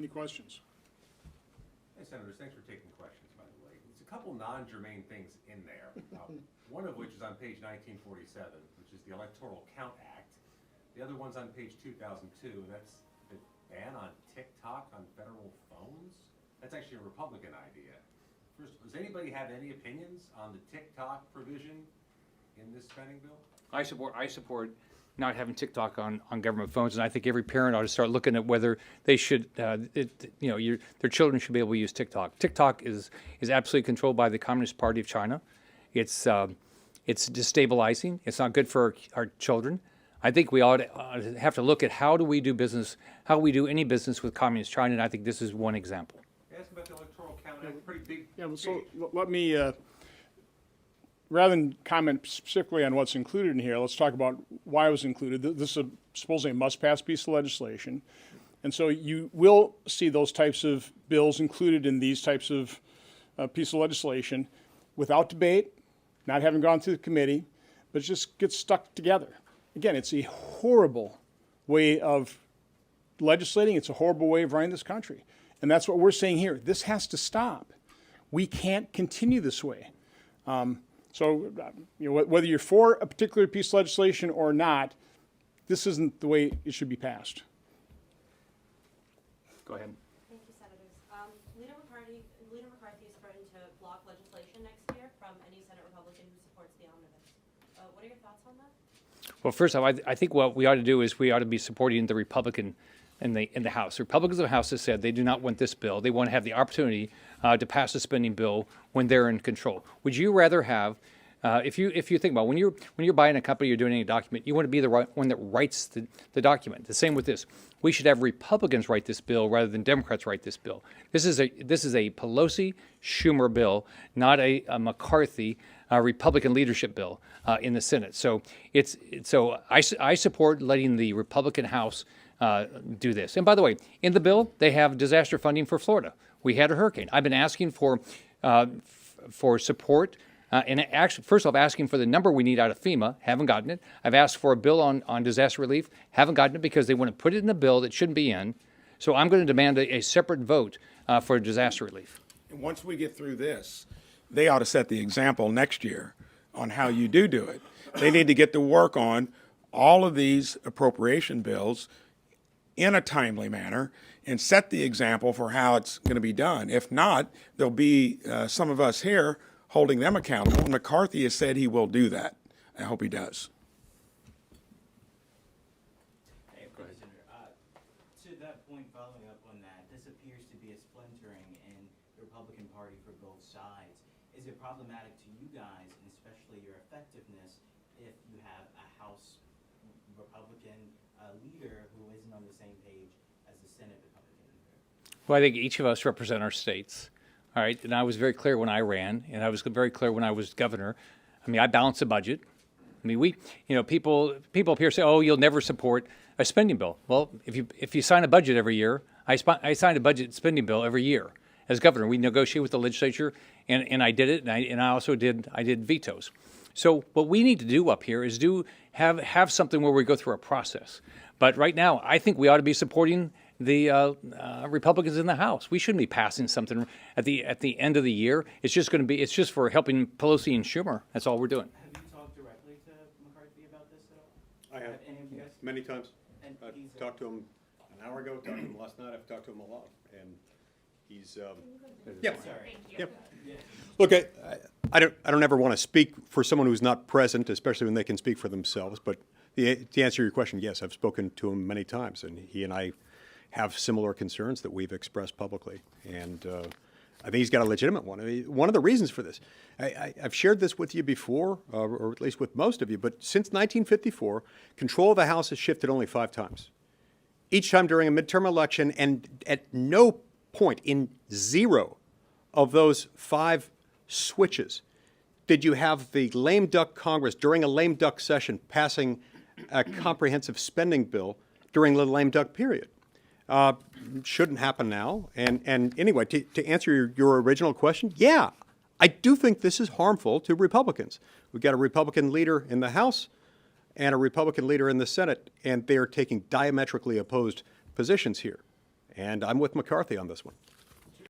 Any questions? Hey, Senators, thanks for taking questions, by the way. There's a couple non-germane things in there, one of which is on page 1947, which is the Electoral Count Act. The other one's on page 2002, and that's the ban on TikTok on federal phones. That's actually a Republican idea. First, does anybody have any opinions on the TikTok provision in this spending bill? I support not having TikTok on government phones, and I think every parent ought to start looking at whether they should, their children should be able to use TikTok. TikTok is absolutely controlled by the Communist Party of China. It's destabilizing. It's not good for our children. I think we ought to have to look at how do we do business, how we do any business with Communist China, and I think this is one example. Ask about the Electoral Count Act, pretty big. Yeah, well, so let me, rather than comment specifically on what's included in here, let's talk about why it was included. This is supposedly a must-pass piece of legislation. And so you will see those types of bills included in these types of piece of legislation without debate, not having gone through the committee, but it just gets stuck together. Again, it's a horrible way of legislating. It's a horrible way of running this country. And that's what we're saying here. This has to stop. We can't continue this way. So, whether you're for a particular piece of legislation or not, this isn't the way it should be passed. Go ahead. Thank you, Senators. Leader McCarthy is threatened to block legislation next year from any Senate Republican who supports the Omnibus. What are your thoughts on that? Well, first off, I think what we ought to do is we ought to be supporting the Republican in the House. The Republicans in the House have said they do not want this bill. They want to have the opportunity to pass a spending bill when they're in control. Would you rather have, if you think about it, when you're buying a company, you're doing any document, you want to be the one that writes the document. The same with this. We should have Republicans write this bill rather than Democrats write this bill. This is a Pelosi Schumer bill, not a McCarthy Republican leadership bill in the Senate. So I support letting the Republican House do this. And by the way, in the bill, they have disaster funding for Florida. We had a hurricane. I've been asking for support, and actually, first off, asking for the number we need out of FEMA. Haven't gotten it. I've asked for a bill on disaster relief. Haven't gotten it because they want to put it in a bill that shouldn't be in. So I'm going to demand a separate vote for disaster relief. And once we get through this, they ought to set the example next year on how you do it. They need to get to work on all of these appropriation bills in a timely manner and set the example for how it's going to be done. If not, there'll be some of us here holding them accountable. And McCarthy has said he will do that. I hope he does. To that point, following up on that, this appears to be a splintering in the Republican Party for both sides. Is it problematic to you guys, and especially your effectiveness, if you have a House Republican leader who isn't on the same page as the Senate Republican leader? Well, I think each of us represent our states. All right, and I was very clear when I ran, and I was very clear when I was governor. I mean, I balanced the budget. I mean, people up here say, "Oh, you'll never support a spending bill." Well, if you sign a budget every year, I signed a budget spending bill every year as governor. We negotiate with the legislature, and I did it, and I also did vetoes. So what we need to do up here is have something where we go through a process. But right now, I think we ought to be supporting the Republicans in the House. We shouldn't be passing something at the end of the year. It's just for helping Pelosi and Schumer. That's all we're doing. Have you talked directly to McCarthy about this at all? I have, Any of you guys? many times. And I he's, talked to him an hour ago, talked to him last night, I've talked to him a lot, and he's, yeah. Sorry. Yep. Look, I don't ever want to speak for someone who's not present, especially when they can speak for themselves, but to answer your question, yes, I've spoken to him many times, and he and I have similar concerns that we've expressed publicly, and I think he's got a legitimate one. I mean, one of the reasons for this, I've shared this with you before, or at least with most of you, but since 1954, control of the House has shifted only 5 times. Each time during a midterm election, and at no point in 0 of those 5 switches did you have the lame duck Congress during a lame duck session passing a comprehensive spending bill during the lame duck period. Shouldn't happen now. And anyway, to answer your original question, yeah, I do think this is harmful to Republicans. We've got a Republican leader in the House and a Republican leader in the Senate, and they are taking diametrically opposed positions here. And I'm with McCarthy on this one.